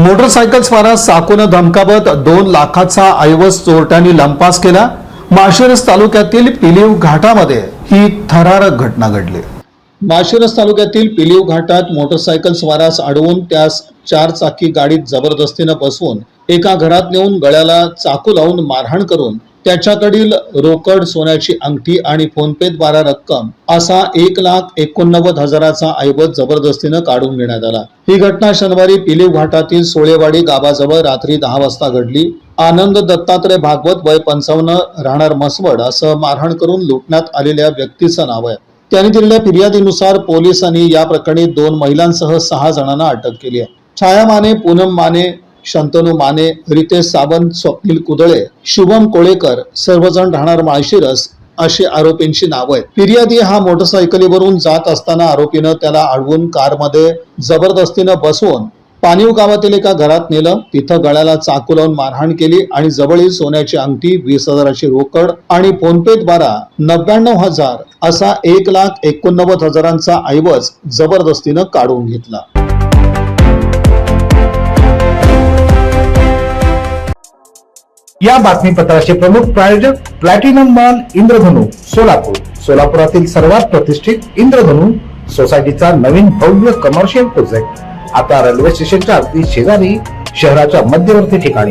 Motorcycle स्वारात चाकूने धमकावत 2 लाखाचा ऐवज चोरट्यांनी लंपास केला। माळशिरस तालुक्यातील पिलीव घाटामध्ये ही थरारक घटना घडली। माळशिरस तालुक्यातील पिलीव घाटात मोटरसायकल स्वारास अडवून त्यास 4 चाकी गाडीत जबरदस्तीने बसवून एका घरात नेऊन गळ्याला चाकू लावून मारहाण करून त्याच्याकडील रोकड, सोन्याची अंगठी आणि फोनपेद्वारे रक्कम असा 1,89,000चा ऐवज जबरदस्तीने काढून घेण्यात आला। ही घटना शनिवारी पिलीव घाटातील सोळेवाडी गावाजवळ रात्री 10 वाजता घडली। आनंद दत्तात्रय भागवत वय 55 राहणार मसवड असं मारहाण करून लुटण्यात आलेल्या व्यक्तीचं नाव आहे। त्यांनी दिलेल्या फिर्यादीनुसार पोलिसांनी या प्रकरणी 2 महिलांसह 6 जणांना अटक केली आहे। छाया माने, पूनम माने, शंतनू माने, रितेश सावंत, स्वप्नील कुदळे, शुभम कोळेकर सर्वजण राहणार माळशिरस अशी आरोपींची नाव आहेत। फिर्यादी हा मोटरसायकलीवरून जात असताना आरोपीनं त्याला अडवून कारमध्ये जबरदस्तीने बसवून पाणीव गावातील एका घरात नेलं। तिथं गळ्याला चाकू लावून मारहाण केली आणि जवळील सोन्याची अंगठी, 20,000ची रोकड आणि फोनपेद्वारे 99,000 असा 1,89,000चा ऐवज जबरदस्तीने काढून घेतला। या बातमीपत्राचे प्रमुख प्रायोजक प्लॅटिनम मॉल इंद्रधनु सोलापूर। सोलापुरातील सर्वात प्रतिष्ठित इंद्रधनु सोसायटीचा नवीन भव्य कमर्शियल प्रोजेक्ट आता रेल्वे स्टेशनच्या अगदी शेजारी शहराच्या मध्यवर्ती ठिकाणी।